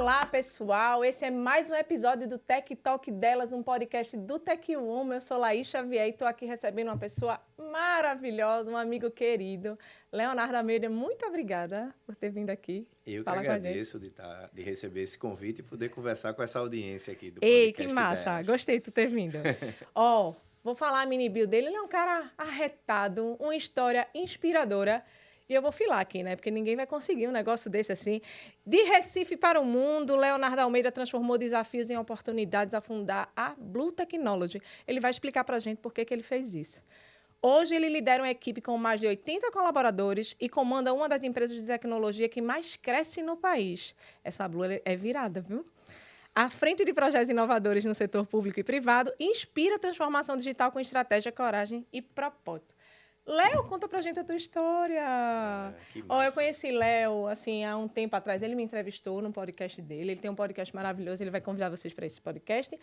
Olá, pessoal! Esse é mais um episódio do Tech Talk Delas, um podcast do Tech Woman. Eu sou Laís Xavier e estou aqui recebendo uma pessoa maravilhosa, um amigo querido, Leonardo Almeida. Muito obrigada por ter vindo aqui. Eu que falar agradeço de receber esse convite e poder conversar com essa audiência aqui do Ei, que podcast massa! delas. Gostei de tu ter vindo. Ó, vou falar a mini bio dele. Ele é um cara arretado, uma história inspiradora. E eu vou filar aqui, né? Porque ninguém vai conseguir um negócio desse assim. De Recife para o mundo, Leonardo Almeida transformou desafios em oportunidades a fundar a Blue Technology. Ele vai explicar para a gente por que ele fez isso. Hoje, ele lidera uma equipe com mais de 80 colaboradores e comanda uma das empresas de tecnologia que mais cresce no país. Essa Blue é virada, viu? À frente de projetos inovadores no setor público e privado, inspira a transformação digital com estratégia, coragem e propósito. Léo, conta pra gente a tua história. Que massa. Eu conheci Léo, assim, há um tempo atrás. Ele me entrevistou no podcast dele. Ele tem um podcast maravilhoso. Ele vai convidar vocês para esse podcast.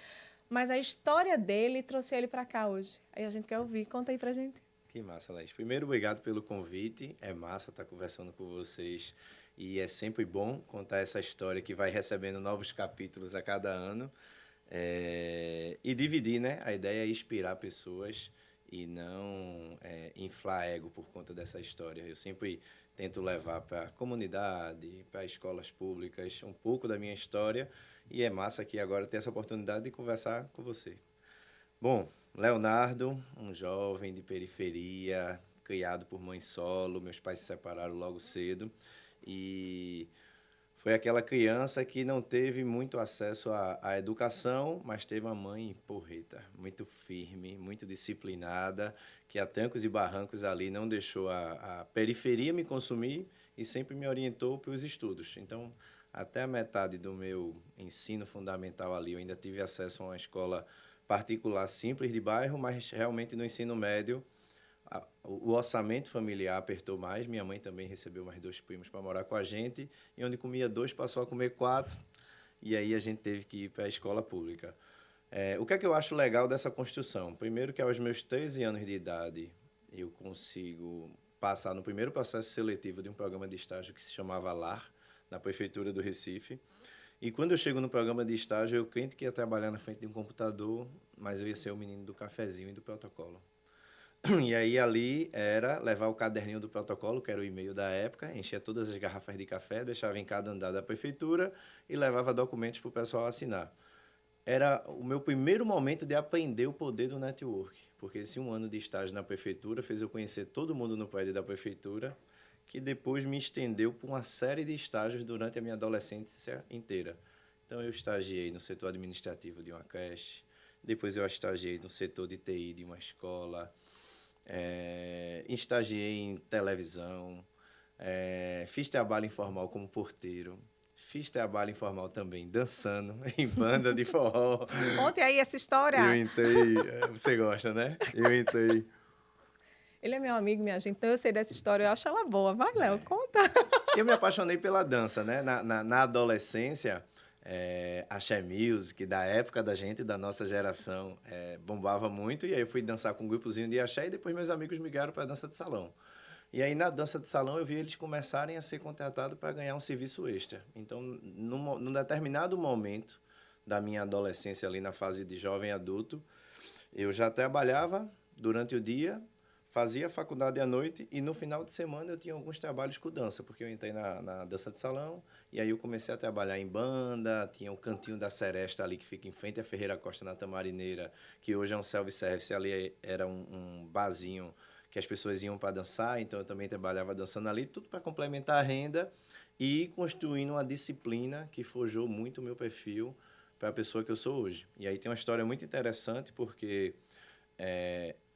Mas a história dele trouxe ele para cá hoje. Aí a gente quer ouvir. Conta aí pra gente. Que massa, Laís. Primeiro, obrigado pelo convite. É massa estar conversando com vocês. E é sempre bom contar essa história que vai recebendo novos capítulos a cada ano. E dividir, né? A ideia é inspirar pessoas e não inflar ego por conta dessa história. Eu sempre tento levar para a comunidade, para escolas públicas, um pouco da minha história, e é massa aqui agora ter essa oportunidade de conversar com você. Bom, Leonardo, um jovem de periferia, criado por mãe solo, meus pais se separaram logo cedo, e foi aquela criança que não teve muito acesso à educação, mas teve uma mãe porreta, muito firme, muito disciplinada, que a trancos e barrancos ali não deixou a periferia me consumir e sempre me orientou para os estudos. Então, até a metade do meu ensino fundamental ali, eu ainda tive acesso a uma escola particular simples de bairro, mas realmente no ensino médio, o orçamento familiar apertou mais. Minha mãe também recebeu mais 2 primos para morar com a gente, e onde comia 2 passou a comer 4, e aí a gente teve que ir para a escola pública. O que é que eu acho legal dessa construção? Primeiro que aos meus 13 anos de idade eu consigo passar no primeiro processo seletivo de um programa de estágio que se chamava LAR, na Prefeitura do Recife. E quando eu chego no programa de estágio, eu crente que ia trabalhar na frente de um computador, mas eu ia ser o menino do cafezinho e do protocolo. E aí ali era levar o caderninho do protocolo, que era o e-mail da época, enchia todas as garrafas de café, deixava em cada andar da prefeitura e levava documentos para o pessoal assinar. Era o meu primeiro momento de aprender o poder do network, porque esse 1 ano de estágio na prefeitura fez eu conhecer todo mundo no prédio da prefeitura, que depois me estendeu por uma série de estágios durante a minha adolescência inteira. Então eu estagiei no setor administrativo de uma creche, depois eu estagiei no setor de TI de uma escola, estagiei em televisão, fiz trabalho informal como porteiro, fiz trabalho informal também dançando em banda de forró. Conte aí essa história. Eu entrei, você gosta, né? Eu entrei. Ele é meu amigo, minha gente, então eu sei dessa história, eu acho ela boa. Vai, Léo, conta. Eu me apaixonei pela dança, né? Na adolescência, axé music, da época da gente, da nossa geração, bombava muito. E aí eu fui dançar com um grupozinho de axé e depois meus amigos migraram para a dança de salão. E aí na dança de salão eu vi eles começarem a ser contratados para ganhar um serviço extra. Então, num determinado momento da minha adolescência, ali na fase de jovem adulto, eu já trabalhava durante o dia, fazia faculdade à noite e no final de semana eu tinha alguns trabalhos com dança, porque eu entrei na dança de salão e aí eu comecei a trabalhar em banda, tinha o Cantinho da Seresta ali que fica em frente à Ferreira Costa na Tamarineira, que hoje é um self-service, ali era um barzinho que as pessoas iam para dançar, então eu também trabalhava dançando ali, tudo para complementar a renda e construindo uma disciplina que forjou muito o meu perfil para a pessoa que eu sou hoje. E aí tem uma história muito interessante, porque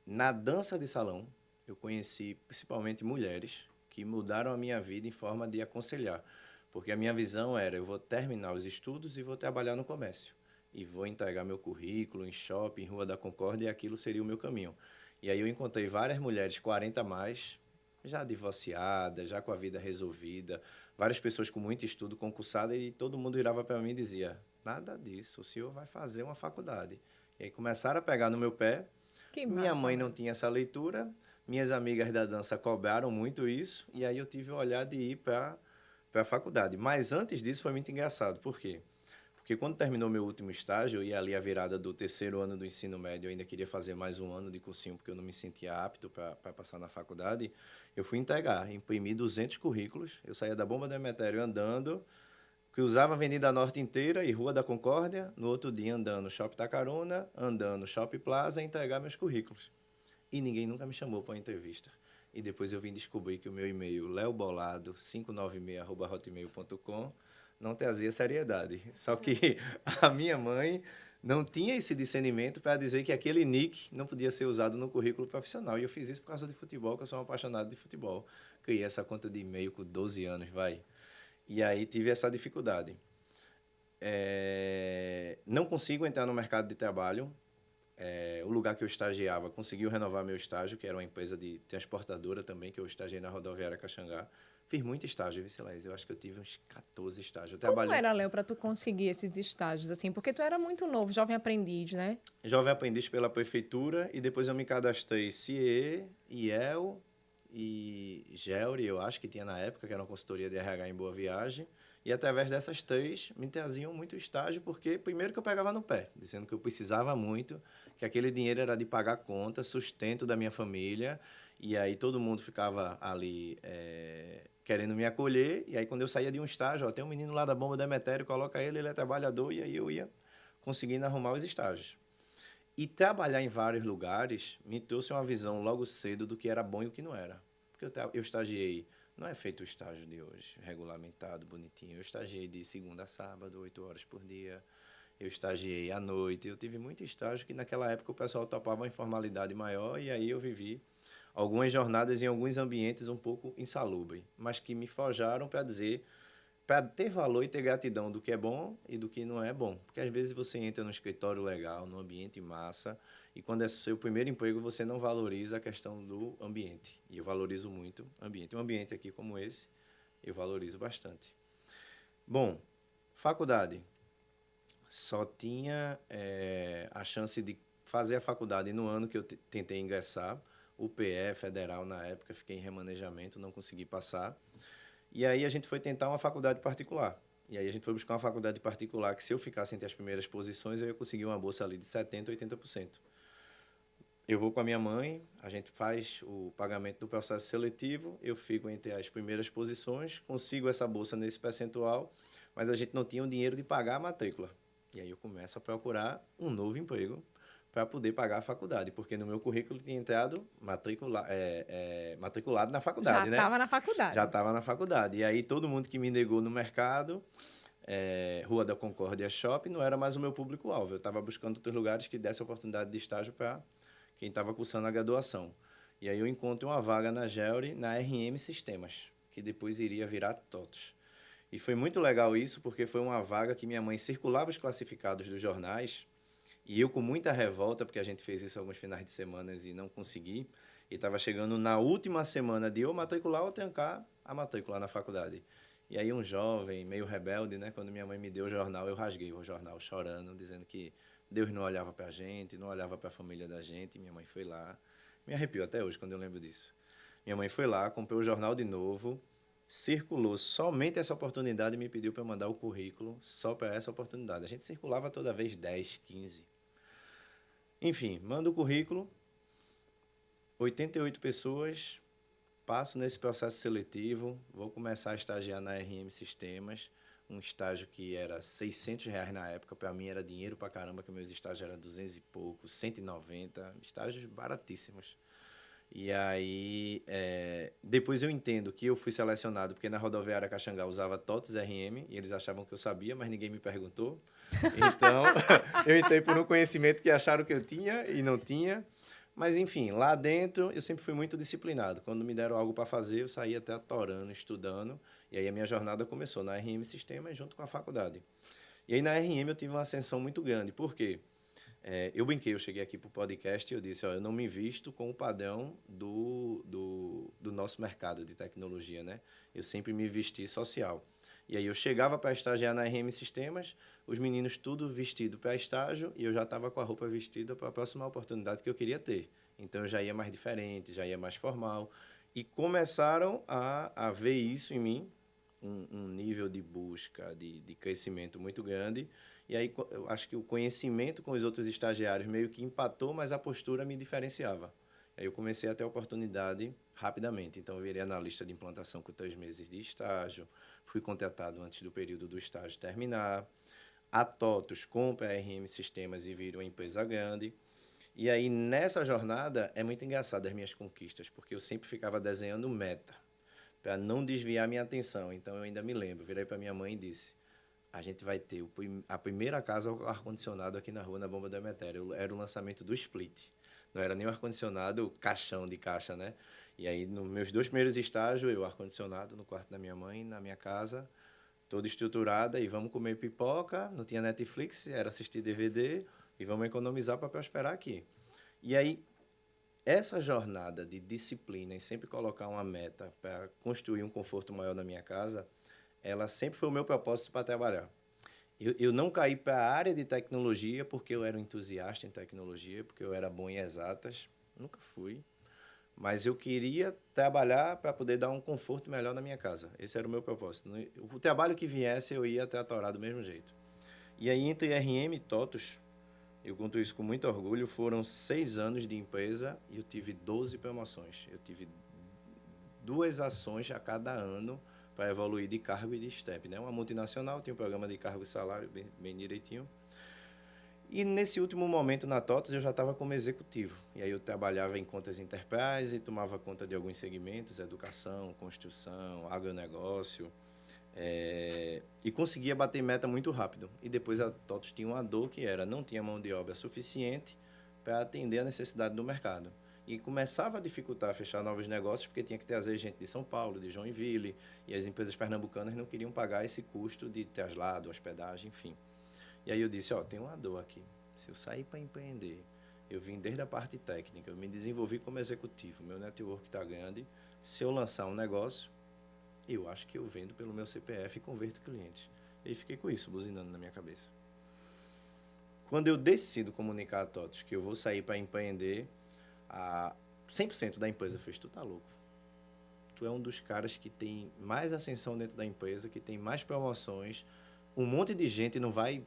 na dança de salão, eu conheci principalmente mulheres que mudaram a minha vida em forma de aconselhar. Porque a minha visão era, eu vou terminar os estudos e vou trabalhar no comércio. E vou entregar meu currículo em shopping, em Rua da Concórdia, e aquilo seria o meu caminho. E aí eu encontrei várias mulheres 40 a mais, já divorciadas, já com a vida resolvida, várias pessoas com muito estudo, concursadas, e todo mundo virava para mim e dizia, nada disso, o senhor vai fazer uma faculdade. E aí começaram a pegar no meu pé. Que Minha massa, mãe não tinha essa leitura, minhas amigas da dança cobraram muito isso, e aí eu tive o olhar de ir para para a faculdade. Mas antes disso foi muito engraçado. Por quê? Porque quando terminou meu último estágio, e ali a virada do terceiro ano do ensino médio, eu ainda queria fazer mais um ano de cursinho, porque eu não me sentia apto para passar na faculdade, eu fui entregar, imprimi 200 currículos, eu saía da Bomba do Emetério andando, que usava a Avenida Norte inteira e Rua da Concórdia, no outro dia andando Shopping Tacarona, andando Shopping Plaza, entregar meus currículos. E ninguém nunca me chamou para uma entrevista. E depois eu vim descobrir que o meu e-mail, leobolado596@hotmail.com, não trazia seriedade. Só que a minha mãe não tinha esse discernimento para dizer que aquele nick não podia ser usado no currículo profissional. E eu fiz isso por causa de futebol, que eu sou um apaixonado de futebol. Criei essa conta de e-mail com 12 anos, vai. E aí tive essa dificuldade. Não consigo entrar no mercado de trabalho. O lugar que eu estagiava conseguiu renovar meu estágio, que era uma empresa de transportadora também, que eu estagiei na rodoviária Caxangá. Fiz muito estágio, Vicelaís. Eu acho que eu tive uns 14 estágios. Eu Como era, Léo, para tu conseguir esses estágios, assim? Porque tu era muito novo, jovem aprendiz, né? Jovem aprendiz pela prefeitura e depois eu me cadastrei CIE, IEL e GELRI, eu acho que tinha na época, que era uma consultoria de RH em Boa Viagem. E através dessas três me traziam muito estágio, porque primeiro que eu pegava no pé, dizendo que eu precisava muito, que aquele dinheiro era de pagar conta, sustento da minha família, e aí todo mundo ficava ali querendo me acolher, e aí quando eu saía de um estágio, ó, tem um menino lá da Bomba do Emetério, coloca ele, ele é trabalhador, e aí eu ia conseguindo arrumar os estágios. E trabalhar em vários lugares me trouxe uma visão logo cedo do que era bom e o que não era. Porque eu estagiei, não é feito o estágio de hoje, regulamentado, bonitinho. Eu estagiei de segunda a sábado, 8 horas por dia. Eu estagiei à noite. Eu tive muito estágio que naquela época o pessoal topava uma informalidade maior e aí eu vivi algumas jornadas em alguns ambientes um pouco insalubres, mas que me forjaram para dizer, para ter valor e ter gratidão do que é bom e do que não é bom. Porque às vezes você entra num escritório legal, num ambiente massa, e quando é seu primeiro emprego, você não valoriza a questão do ambiente. E eu valorizo muito o ambiente. Um ambiente aqui como esse, eu valorizo bastante. Bom, faculdade. Só tinha a chance de fazer a faculdade no ano que eu tentei ingressar. O PE federal, na época, fiquei em remanejamento, não consegui passar. E aí a gente foi tentar uma faculdade particular. E aí a gente foi buscar uma faculdade particular que, se eu ficasse entre as primeiras posições, eu ia conseguir uma bolsa ali de 70%, 80%. Eu vou com a minha mãe, a gente faz o pagamento do processo seletivo, eu fico entre as primeiras posições, consigo essa bolsa nesse percentual, mas a gente não tinha o dinheiro de pagar a matrícula. E aí eu começo a procurar um novo emprego para poder pagar a faculdade, porque no meu currículo tinha entrado matriculado na faculdade, né? Já estava na faculdade. Já estava na faculdade. E aí todo mundo que me negou no mercado, Rua da Concórdia Shopping, não era mais o meu público-alvo. Eu estava buscando outros lugares que dessem oportunidade de estágio para quem estava cursando a graduação. E aí eu encontro uma vaga na GELRI, na RM Sistemas, que depois iria virar TOTOS. E foi muito legal isso, porque foi uma vaga que minha mãe circulava os classificados dos jornais, e eu, com muita revolta, porque a gente fez isso alguns finais de semana e não consegui, e estava chegando na última semana de ou matricular ou trancar a matrícula na faculdade. E aí um jovem, meio rebelde, né, quando minha mãe me deu o jornal, eu rasguei o jornal chorando, dizendo que Deus não olhava para a gente, não olhava para a família da gente. Minha mãe foi lá, me arrepio até hoje quando eu lembro disso. Minha mãe foi lá, comprou o jornal de novo, circulou somente essa oportunidade e me pediu para eu mandar o currículo só para essa oportunidade. A gente circulava toda vez 10, 15. Enfim, mando o currículo, 88 pessoas, passo nesse processo seletivo, vou começar a estagiar na RM Sistemas, um estágio que era R$ 600 na época, para mim era dinheiro pra caramba, que meus estágios eram 200 e pouco, 190, estágios baratíssimos. E aí, depois eu entendo que eu fui selecionado, porque na rodoviária Caxangá usava TOTOS RM, e eles achavam que eu sabia, mas ninguém me perguntou. Então, eu entrei por um conhecimento que acharam que eu tinha e não tinha. Mas, enfim, lá dentro eu sempre fui muito disciplinado. Quando me deram algo para fazer, eu saía até atorando, estudando. E aí a minha jornada começou na RM Sistemas junto com a faculdade. E aí na RM eu tive uma ascensão muito grande. Por quê? Eu brinquei, eu cheguei aqui para o podcast e eu disse, ó, eu não me visto com o padrão do nosso mercado de tecnologia, né? Eu sempre me vesti social. E aí eu chegava para estagiar na RM Sistemas, os meninos tudo vestido para estágio, e eu já estava com a roupa vestida para a próxima oportunidade que eu queria ter. Então eu já ia mais diferente, já ia mais formal. E começaram a ver isso em mim, um nível de busca, de crescimento muito grande. E aí eu acho que o conhecimento com os outros estagiários meio que empatou, mas a postura me diferenciava. Aí eu comecei a ter oportunidade rapidamente. Então, eu virei analista de implantação com 3 meses de estágio. Fui contratado antes do período do estágio terminar. A TOTUS compra a RM Sistemas e vira uma empresa grande. E aí, nessa jornada, é muito engraçado as minhas conquistas, porque eu sempre ficava desenhando meta, para não desviar minha atenção. Então, eu ainda me lembro, virei para minha mãe e disse, a gente vai ter a primeira casa ar-condicionado aqui na rua, na Bomba do Emetério. Era o lançamento do Split. Não era nem o ar-condicionado, caixão de caixa, né? E aí, nos meus 2 primeiros estágios, eu ar-condicionado no quarto da minha mãe, na minha casa, toda estruturada, e vamos comer pipoca, não tinha Netflix, era assistir DVD, e vamos economizar para prosperar aqui. E aí, essa jornada de disciplina e sempre colocar uma meta para construir um conforto maior na minha casa, ela sempre foi o meu propósito para trabalhar. Eu não caí para a área de tecnologia porque eu era um entusiasta em tecnologia, porque eu era bom em exatas, nunca fui. Mas eu queria trabalhar para poder dar um conforto melhor na minha casa. Esse era o meu propósito. O trabalho que viesse, eu ia tratorar do mesmo jeito. E aí, entre RM e TOTUS, eu conto isso com muito orgulho, foram 6 anos de empresa e eu tive 12 promoções. Eu tive 2 ações a cada ano para evoluir de cargo e de step, né? Uma multinacional tinha um programa de cargo e salário bem direitinho. E nesse último momento na TOTUS eu já estava como executivo. E aí eu trabalhava em contas enterprise e tomava conta de alguns segmentos, educação, construção, agronegócio. E conseguia bater meta muito rápido. E depois a TOTUS tinha uma dor que era, não tinha mão de obra suficiente para atender a necessidade do mercado. E começava a dificultar fechar novos negócios, porque tinha que trazer gente de São Paulo, de Joinville, e as empresas pernambucanas não queriam pagar esse custo de traslado, hospedagem, enfim. E aí eu disse, tem uma dor aqui. Se eu sair para empreender, eu vim desde a parte técnica, eu me desenvolvi como executivo, meu network está grande. Se eu lançar um negócio, eu acho que eu vendo pelo meu CPF e converto clientes. E aí fiquei com isso, buzinando na minha cabeça. Quando eu decido comunicar a TOTUS que eu vou sair para empreender, 100% da empresa fez, tu tá louco. Tu é um dos caras que tem mais ascensão dentro da empresa, que tem mais promoções, um monte de gente não vai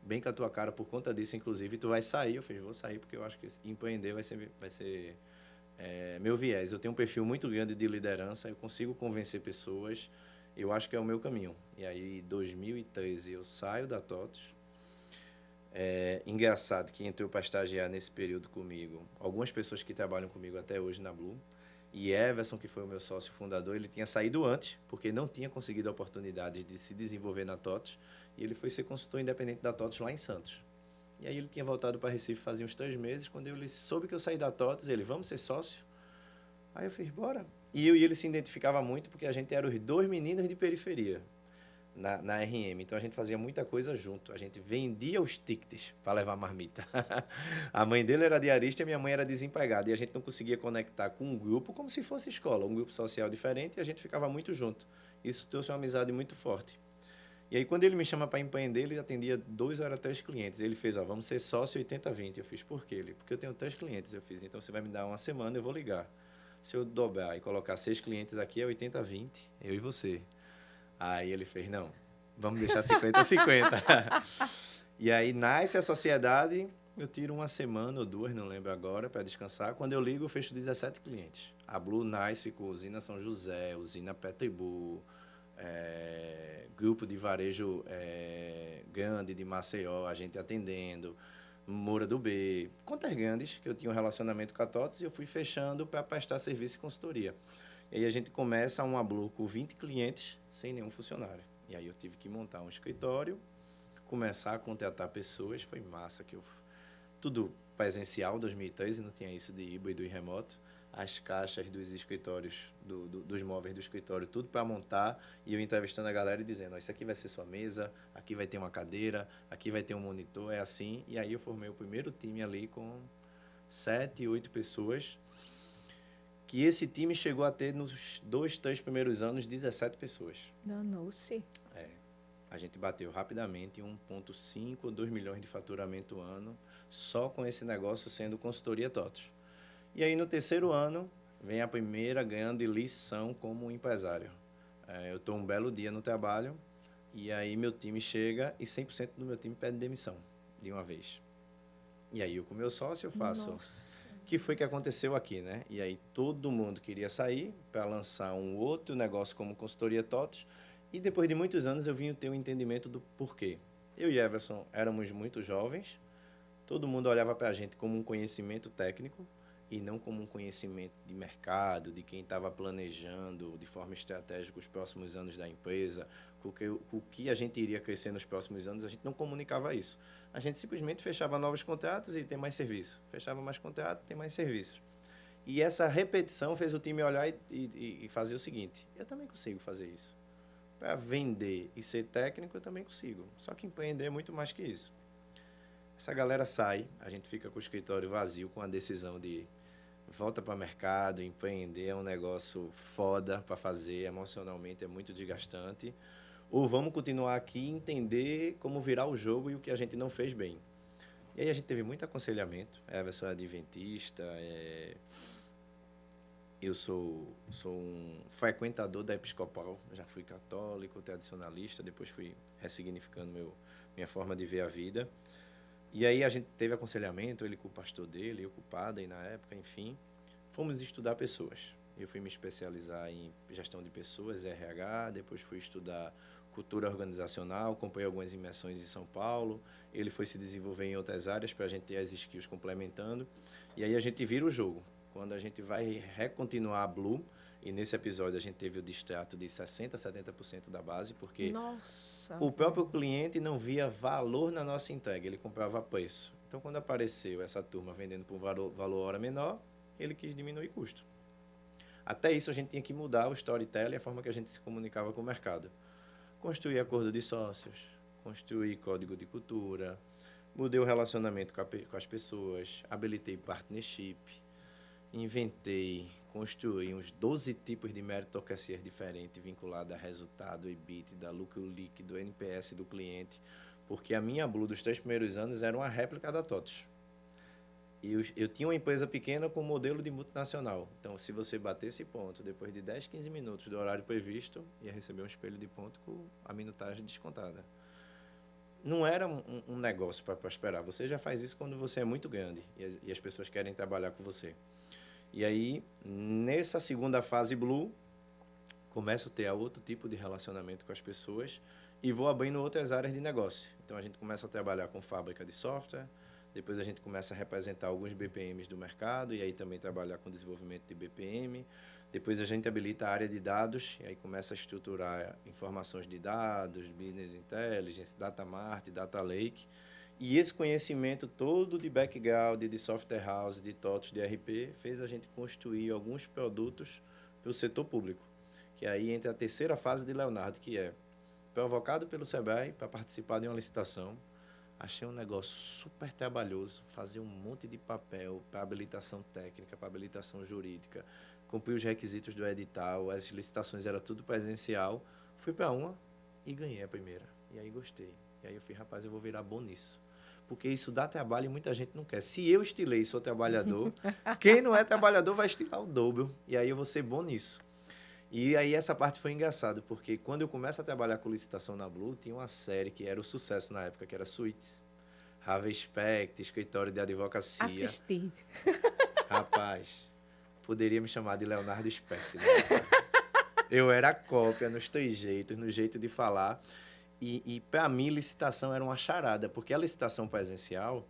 bem com a tua cara por conta disso, inclusive, tu vai sair. Eu falei, vou sair porque eu acho que empreender vai ser meu viés. Eu tenho um perfil muito grande de liderança, eu consigo convencer pessoas, eu acho que é o meu caminho. E aí, em 2013, eu saio da TOTUS. Engraçado que entrou para estagiar nesse período comigo algumas pessoas que trabalham comigo até hoje na Blue. E Everson, que foi o meu sócio fundador, ele tinha saído antes, porque não tinha conseguido a oportunidade de se desenvolver na TOTUS. E ele foi ser consultor independente da TOTUS lá em Santos. E aí ele tinha voltado para Recife fazia uns 3 meses. Quando ele soube que eu saí da TOTUS, ele, vamos ser sócio? Aí eu fiz, bora. E eu e ele se identificava muito, porque a gente era os 2 meninos de periferia na RM. Então a gente fazia muita coisa junto. A gente vendia os tickets para levar marmita. A mãe dele era diarista e a minha mãe era desempregada. E a gente não conseguia conectar com um grupo como se fosse escola, um grupo social diferente, e a gente ficava muito junto. Isso trouxe uma amizade muito forte. E aí, quando ele me chama para empreender, ele atendia 2 ou 3 clientes. Ele fez, vamos ser sócio 80-20. Eu fiz, por quê? Ele, porque eu tenho 3 clientes. Eu fiz, então você vai me dar uma semana, eu vou ligar. Se eu dobrar e colocar 6 clientes aqui, é 80-20, eu e você. Aí ele fez, não, vamos deixar 50-50. E aí nasce a sociedade, eu tiro uma semana ou 2, não lembro agora, para descansar. Quando eu ligo, eu fecho 17 clientes. A Blue nasce com usina São José, usina Petribu, grupo de varejo grande de Maceió, a gente atendendo, Moura do B, contas grandes, que eu tinha um relacionamento com a TOTUS, e eu fui fechando para prestar serviço e consultoria. E aí a gente começa uma Blue com 20 clientes sem nenhum funcionário. E aí eu tive que montar um escritório, começar a contratar pessoas, foi massa. Tudo presencial, 2013, não tinha isso de híbrido e remoto. As caixas dos escritórios, dos móveis do escritório, tudo para montar, e eu entrevistando a galera e dizendo, isso aqui vai ser sua mesa, aqui vai ter uma cadeira, aqui vai ter um monitor, é assim. E aí eu formei o primeiro time ali com 7, 8 pessoas, que esse time chegou a ter nos 2, 3 primeiros anos 17 pessoas. Danou-se. A gente bateu rapidamente 1,5 ou 2 milhões de faturamento ano, só com esse negócio sendo consultoria TOTUS. E aí, no terceiro ano, vem a primeira grande lição como empresário. Eu estou um belo dia no trabalho e aí meu time chega e 100% do meu time pede demissão de uma vez. E aí eu com meu sócio eu faço... Nossa. O que foi que aconteceu aqui, né? E aí todo mundo queria sair para lançar um outro negócio como consultoria TOTS e depois de muitos anos eu vim ter um entendimento do porquê. Eu e Everson éramos muito jovens, todo mundo olhava para a gente como um conhecimento técnico e não como um conhecimento de mercado, de quem estava planejando de forma estratégica os próximos anos da empresa, o que a gente iria crescer nos próximos anos, a gente não comunicava isso. A gente simplesmente fechava novos contratos e tem mais serviço. Fechava mais contrato, tem mais serviço. E essa repetição fez o time olhar e fazer o seguinte, eu também consigo fazer isso. Para vender e ser técnico, eu também consigo. Só que empreender é muito mais que isso. Essa galera sai, a gente fica com o escritório vazio, com a decisão de volta para o mercado, empreender é um negócio foda para fazer, emocionalmente é muito desgastante. Ou vamos continuar aqui e entender como virar o jogo e o que a gente não fez bem. E aí a gente teve muito aconselhamento. Everson é adventista, eu sou um frequentador da Episcopal, já fui católico, tradicionalista, depois fui ressignificando minha forma de ver a vida. E aí a gente teve aconselhamento, ele com o pastor dele, eu com o padre na época, enfim. Fomos estudar pessoas. Eu fui me especializar em gestão de pessoas, RH, depois fui estudar cultura organizacional, acompanhei algumas imersões em São Paulo. Ele foi se desenvolver em outras áreas para a gente ter as skills complementando. E aí a gente vira o jogo. Quando a gente vai recontinuar a Blue, e nesse episódio a gente teve o distrato de 60% a 70% da base, porque o próprio cliente não via valor na nossa entrega, ele comprava preço. Então, quando apareceu essa turma vendendo por valor hora menor, ele quis diminuir custo. Até isso, a gente tinha que mudar o storytelling, a forma que a gente se comunicava com o mercado. Construir acordo de sócios, construir código de cultura, mudei o relacionamento com as pessoas, habilitei partnership, inventei, construí uns 12 tipos de meritocracias diferentes vinculados a resultado, EBITDA, lucro líquido, NPS do cliente, porque a minha Blue dos 3 primeiros anos era uma réplica da TOTS. E eu tinha uma empresa pequena com modelo de multinacional. Então, se você bater esse ponto, depois de 10, 15 minutos do horário previsto, ia receber um espelho de ponto com a minutagem descontada. Não era um negócio para prosperar. Você já faz isso quando você é muito grande e as pessoas querem trabalhar com você. E aí, nessa segunda fase Blue, começo a ter outro tipo de relacionamento com as pessoas e vou abrindo outras áreas de negócio. Então, a gente começa a trabalhar com fábrica de software, depois a gente começa a representar alguns BPMs do mercado e aí também trabalhar com desenvolvimento de BPM. Depois a gente habilita a área de dados e aí começa a estruturar informações de dados, Business Intelligence, Data Mart, Data Lake. E esse conhecimento todo de background, de software house, de TOTS, de RP, fez a gente construir alguns produtos para o setor público. Que aí entra a terceira fase de Leonardo, que é provocado pelo Sebrae para participar de uma licitação. Achei um negócio super trabalhoso, fazer um monte de papel para habilitação técnica, para habilitação jurídica, cumprir os requisitos do edital, as licitações era tudo presencial. Fui para uma e ganhei a primeira. E aí gostei. E aí eu falei, rapaz, eu vou virar bom nisso. Porque isso dá trabalho e muita gente não quer. Se eu estilei e sou trabalhador, quem não é trabalhador vai estilar o dobro. E aí eu vou ser bom nisso. E aí essa parte foi engraçada, porque quando eu começo a trabalhar com licitação na Blue, tinha uma série que era o sucesso na época, que era Suits. Harvey Specter, escritório de advocacia. Assisti. Rapaz, poderia me chamar de Leonardo Specter, né? Eu era cópia nos trejeitos, no jeito de falar. E para mim, licitação era uma charada, porque a licitação presencial,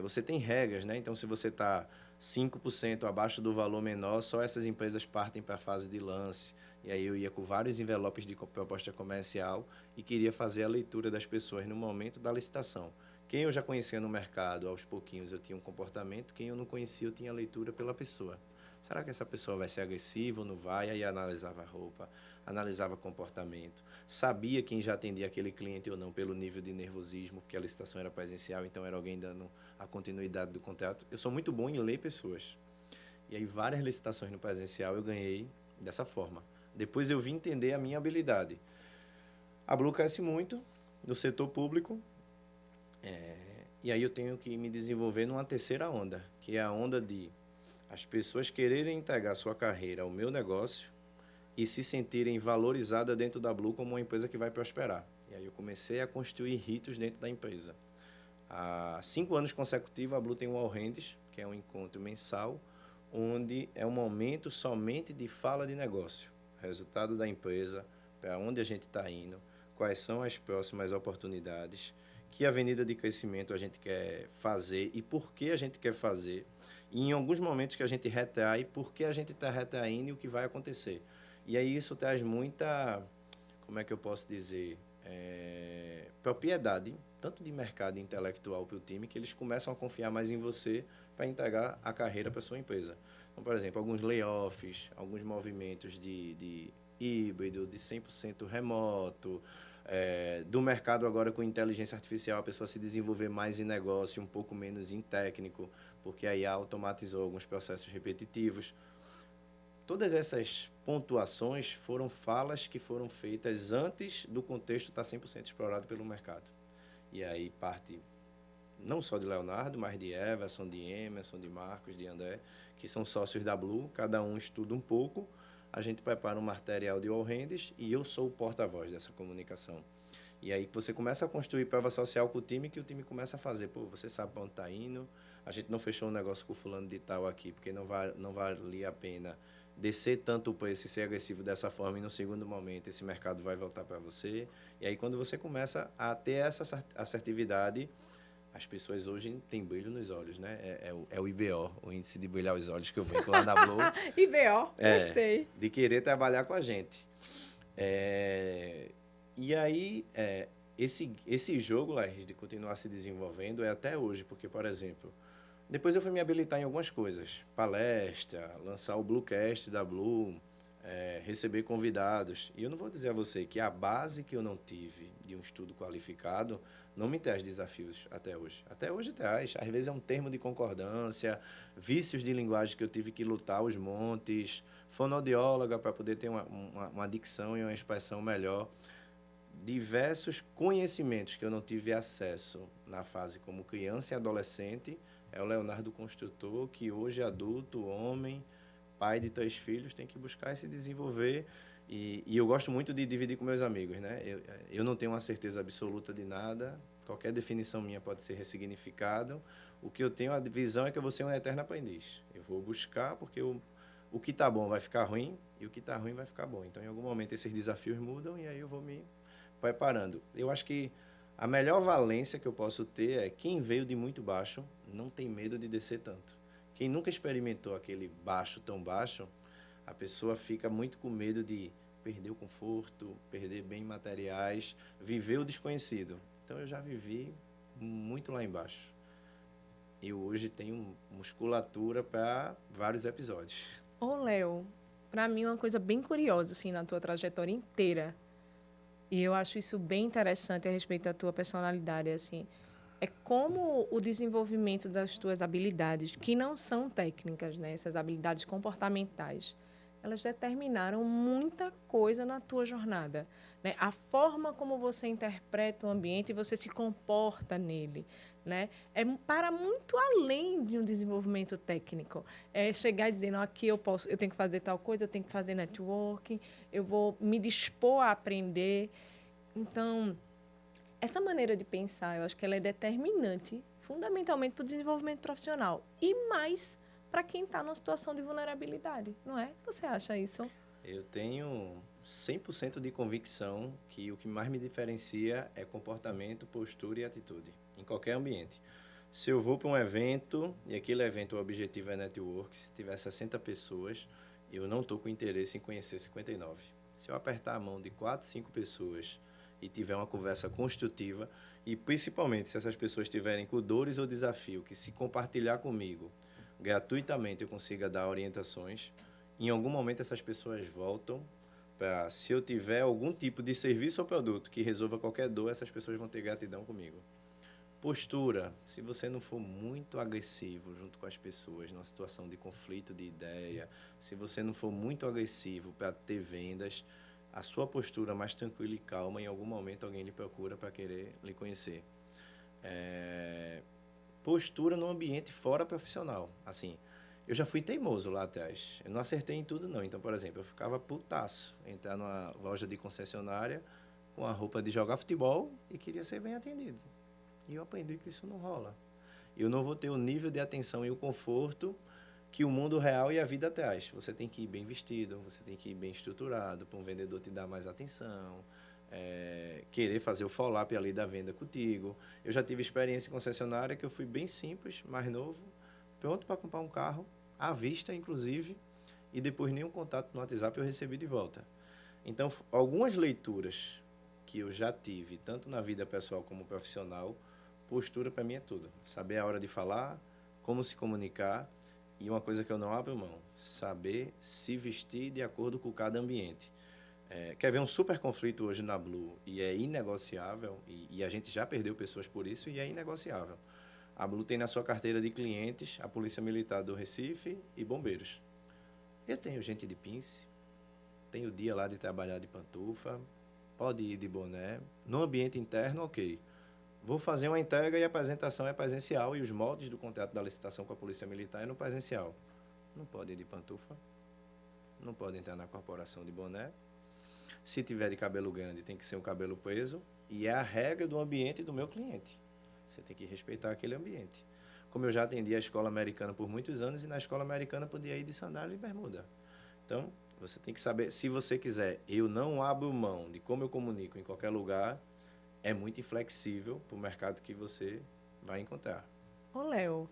você tem regras, né? Então, se você está 5% abaixo do valor menor, só essas empresas partem para a fase de lance. E aí eu ia com vários envelopes de proposta comercial e queria fazer a leitura das pessoas no momento da licitação. Quem eu já conhecia no mercado, aos pouquinhos eu tinha um comportamento, quem eu não conhecia eu tinha leitura pela pessoa. Será que essa pessoa vai ser agressiva ou não vai? Aí analisava a roupa, analisava comportamento, sabia quem já atendia aquele cliente ou não pelo nível de nervosismo, porque a licitação era presencial, então era alguém dando a continuidade do contrato. Eu sou muito bom em ler pessoas. E aí várias licitações no presencial eu ganhei dessa forma. Depois eu vim entender a minha habilidade. A Blue cresce muito no setor público, e aí eu tenho que me desenvolver numa terceira onda, que é a onda de as pessoas quererem entregar sua carreira ao meu negócio e se sentirem valorizadas dentro da Blue como uma empresa que vai prosperar. E aí eu comecei a construir ritos dentro da empresa. Há 5 anos consecutivos, a Blue tem um All Hands, que é um encontro mensal, onde é um momento somente de fala de negócio, resultado da empresa, para onde a gente está indo, quais são as próximas oportunidades, que avenida de crescimento a gente quer fazer e por que a gente quer fazer. E em alguns momentos que a gente retrai, por que a gente está retraindo e o que vai acontecer. E aí isso traz muita, como é que eu posso dizer, propriedade, tanto de mercado intelectual para o time, que eles começam a confiar mais em você para entregar a carreira para a sua empresa. Então, por exemplo, alguns layoffs, alguns movimentos de híbrido, de 100% remoto, do mercado agora com inteligência artificial, a pessoa se desenvolver mais em negócio, um pouco menos em técnico, porque a IA automatizou alguns processos repetitivos. Todas essas pontuações foram falas que foram feitas antes do contexto estar 100% explorado pelo mercado. E aí parte não só de Leonardo, mas de Everson, de Emerson, de Marcos, de André, que são sócios da Blue, cada um estuda um pouco, a gente prepara um material de all hands e eu sou o porta-voz dessa comunicação. E aí você começa a construir prova social com o time, que o time começa a fazer. Pô, você sabe para onde está indo, a gente não fechou um negócio com o fulano de tal aqui, porque não valia a pena descer tanto o preço e ser agressivo dessa forma, e no segundo momento esse mercado vai voltar para você. E aí quando você começa a ter essa assertividade, as pessoas hoje têm brilho nos olhos, né? É o IBO, o índice de brilhar os olhos que eu brinco lá na Blue. IBO, gostei. De querer trabalhar com a gente. E aí, esse jogo, Laís, de continuar se desenvolvendo é até hoje, porque, por exemplo, depois eu fui me habilitar em algumas coisas. Palestra, lançar o Bluecast da Blue, receber convidados. E eu não vou dizer a você que a base que eu não tive de um estudo qualificado não me traz desafios até hoje. Até hoje traz. Às vezes é um termo de concordância, vícios de linguagem que eu tive que lutar aos montes, fonoaudióloga para poder ter uma dicção e uma expressão melhor. Diversos conhecimentos que eu não tive acesso na fase como criança e adolescente. É o Leonardo construtor que hoje é adulto, homem, pai de 3 filhos, tem que buscar e se desenvolver. E eu gosto muito de dividir com meus amigos, né? Eu não tenho uma certeza absoluta de nada, qualquer definição minha pode ser ressignificada. O que eu tenho, a visão é que eu vou ser um eterno aprendiz. Eu vou buscar porque o que está bom vai ficar ruim e o que está ruim vai ficar bom. Então, em algum momento, esses desafios mudam e aí eu vou me preparando. Eu acho que a melhor valência que eu posso ter é quem veio de muito baixo não tem medo de descer tanto. Quem nunca experimentou aquele baixo tão baixo, a pessoa fica muito com medo de perder o conforto, perder bens materiais, viver o desconhecido. Então, eu já vivi muito lá embaixo. Eu hoje tenho musculatura para vários episódios. Ô, Léo, para mim uma coisa bem curiosa, assim, na tua trajetória inteira, e eu acho isso bem interessante a respeito da tua personalidade, assim, é como o desenvolvimento das tuas habilidades, que não são técnicas, né? Essas habilidades comportamentais, elas determinaram muita coisa na tua jornada, né? A forma como você interpreta o ambiente e você se comporta nele, né? É para muito além de um desenvolvimento técnico. É chegar e dizer, não, aqui eu tenho que fazer tal coisa, eu tenho que fazer networking, eu vou me dispor a aprender. Então, essa maneira de pensar, eu acho que ela é determinante, fundamentalmente para o desenvolvimento profissional e mais para quem está numa situação de vulnerabilidade, não é? Você acha isso? Eu tenho 100% de convicção que o que mais me diferencia é comportamento, postura e atitude, em qualquer ambiente. Se eu vou para um evento, e aquele evento, o objetivo é network, se tiver 60 pessoas, eu não estou com interesse em conhecer 59. Se eu apertar a mão de 4, 5 pessoas e tiver uma conversa construtiva, e principalmente se essas pessoas tiverem com dores ou desafio, que se compartilhar comigo, gratuitamente eu consiga dar orientações, em algum momento essas pessoas voltam para, se eu tiver algum tipo de serviço ou produto que resolva qualquer dor, essas pessoas vão ter gratidão comigo. Postura, se você não for muito agressivo junto com as pessoas, numa situação de conflito de ideia, se você não for muito agressivo para ter vendas, a sua postura mais tranquila e calma, em algum momento alguém lhe procura para querer lhe conhecer. Postura no ambiente fora profissional. Assim, Eu já fui teimoso lá atrás. Eu não acertei em tudo, não. Então, por exemplo, eu ficava putaço entrar numa loja de concessionária com a roupa de jogar futebol e queria ser bem atendido. E eu aprendi que isso não rola. Eu não vou ter o nível de atenção e o conforto que o mundo real e a vida traz. Você tem que ir bem vestido, você tem que ir bem estruturado, para um vendedor te dar mais atenção, querer fazer o follow-up ali da venda contigo. Eu já tive experiência em concessionária que eu fui bem simples, mais novo, pronto para comprar um carro, à vista, inclusive, e depois nenhum contato no WhatsApp eu recebi de volta. Então, algumas leituras que eu já tive, tanto na vida pessoal como profissional, postura para mim é tudo. Saber a hora de falar, como se comunicar, e uma coisa que eu não abro mão, saber se vestir de acordo com cada ambiente. Quer ver um super conflito hoje na Blue e é inegociável, e a gente já perdeu pessoas por isso, e é inegociável. A Blue tem na sua carteira de clientes a Polícia Militar do Recife e bombeiros. Eu tenho gente de pince, tenho dia lá de trabalhar de pantufa, pode ir de boné. No ambiente interno, ok. Vou fazer uma entrega e a apresentação é presencial e os moldes do contrato da licitação com a Polícia Militar é no presencial. Não pode ir de pantufa, não pode entrar na corporação de boné. Se tiver de cabelo grande, tem que ser um cabelo preso e é a regra do ambiente do meu cliente. Você tem que respeitar aquele ambiente. Como eu já atendi a escola americana por muitos anos e na escola americana podia ir de sandália e bermuda. Então, você tem que saber, se você quiser, eu não abro mão de como eu comunico em qualquer lugar, é muito inflexível para o mercado que você vai encontrar. Ô, Léo,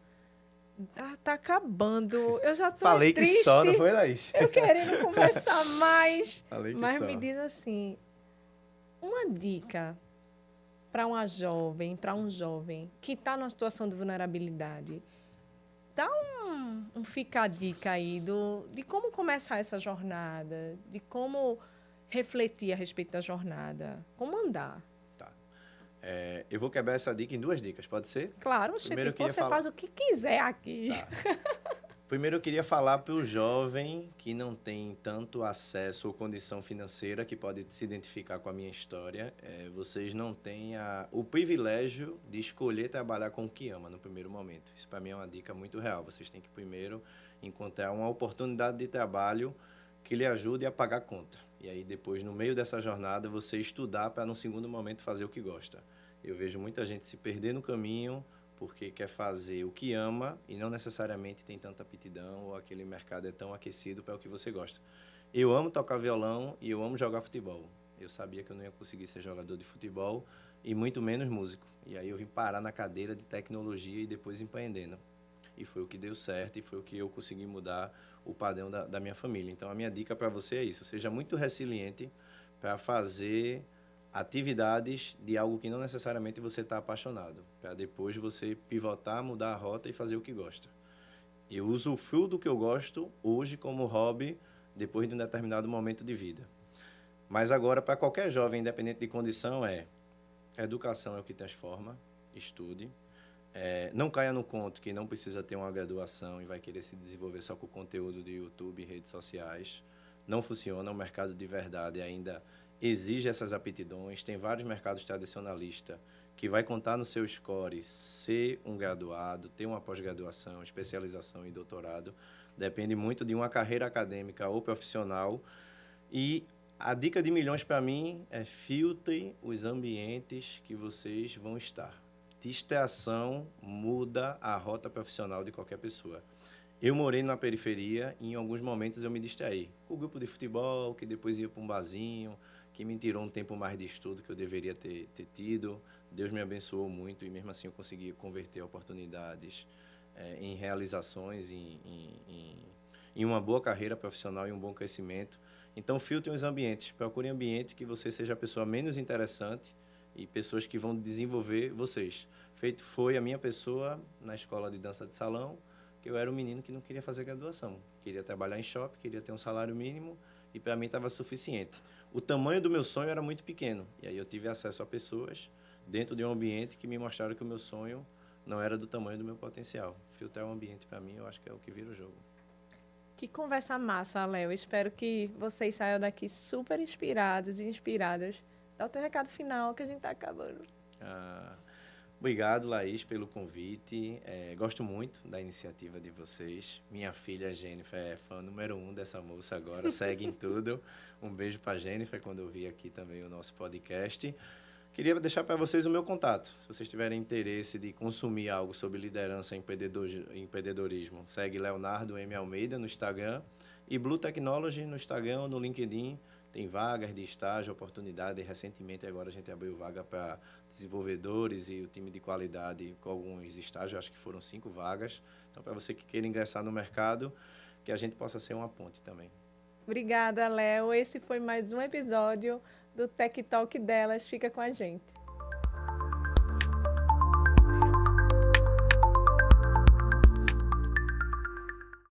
tá acabando. Eu já tô Falei triste. Que só, não foi, Laís? Eu querendo conversar mais. Falei que Mas só. me diz assim, uma dica para uma jovem, para um jovem que está numa situação de vulnerabilidade. Dá um fica a dica aí de como começar essa jornada, de como refletir a respeito da jornada, como andar. Tá. Eu vou quebrar essa dica em 2 dicas, pode ser? Claro, você faz o que quiser aqui. Tá. Primeiro, eu queria falar para o jovem que não tem tanto acesso ou condição financeira, que pode se identificar com a minha história. Vocês não têm o privilégio de escolher trabalhar com o que ama no primeiro momento. Isso, para mim, é uma dica muito real. Vocês têm que, primeiro, encontrar uma oportunidade de trabalho que lhe ajude a pagar a conta. E aí, depois, no meio dessa jornada, você estudar para, no segundo momento, fazer o que gosta. Eu vejo muita gente se perder no caminho porque quer fazer o que ama e não necessariamente tem tanta aptidão ou aquele mercado é tão aquecido para o que você gosta. Eu amo tocar violão e eu amo jogar futebol. Eu sabia que eu não ia conseguir ser jogador de futebol e muito menos músico. E aí eu vim parar na cadeira de tecnologia e depois empreendendo. E foi o que deu certo e foi o que eu consegui mudar o padrão da minha família. Então, a minha dica para você é isso. Seja muito resiliente para fazer atividades de algo que não necessariamente você está apaixonado, para depois você pivotar, mudar a rota e fazer o que gosta. Eu usufruo do que eu gosto hoje como hobby, depois de um determinado momento de vida. Mas agora, para qualquer jovem, independente de condição, educação é o que transforma, estude. Não caia no conto que não precisa ter uma graduação e vai querer se desenvolver só com conteúdo de YouTube e redes sociais. Não funciona, o mercado de verdade ainda exige essas aptidões. Tem vários mercados tradicionalistas que vai contar no seu score ser um graduado, ter uma pós-graduação, especialização e doutorado. Depende muito de uma carreira acadêmica ou profissional. E a dica de milhões para mim é filtre os ambientes que vocês vão estar. Distração muda a rota profissional de qualquer pessoa. Eu morei na periferia e em alguns momentos eu me distraí. Com o grupo de futebol, que depois ia para um barzinho, que me tirou um tempo mais de estudo que eu deveria ter tido. Deus me abençoou muito e mesmo assim eu consegui converter oportunidades em realizações, em uma boa carreira profissional e um bom crescimento. Então, filtrem os ambientes. Procurem ambiente que você seja a pessoa menos interessante e pessoas que vão desenvolver vocês. Feito foi a minha pessoa na escola de dança de salão, que eu era um menino que não queria fazer graduação. Queria trabalhar em shopping, queria ter um salário mínimo e para mim estava suficiente. O tamanho do meu sonho era muito pequeno. E aí eu tive acesso a pessoas dentro de um ambiente que me mostraram que o meu sonho não era do tamanho do meu potencial. Filtrar o ambiente, para mim, eu acho que é o que vira o jogo. Que conversa massa, Léo. Espero que vocês saiam daqui super inspirados e inspiradas. Dá o teu recado final que a gente está acabando. Obrigado, Laís, pelo convite. Gosto muito da iniciativa de vocês. Minha filha Jennifer é fã número 1 dessa moça agora, segue em tudo. Um beijo para a Jennifer quando eu vi aqui também o nosso podcast. Queria deixar para vocês o meu contato. Se vocês tiverem interesse de consumir algo sobre liderança e empreendedorismo, segue Leonardo M. Almeida no Instagram e Blue Technology no Instagram ou no LinkedIn. Tem vagas de estágio, oportunidade. Recentemente, agora, a gente abriu vaga para desenvolvedores e o time de qualidade com alguns estágios. Acho que foram 5 vagas. Então, para você que queira ingressar no mercado, que a gente possa ser uma ponte também. Obrigada, Léo. Esse foi mais um episódio do Tech Talk delas. Fica com a gente.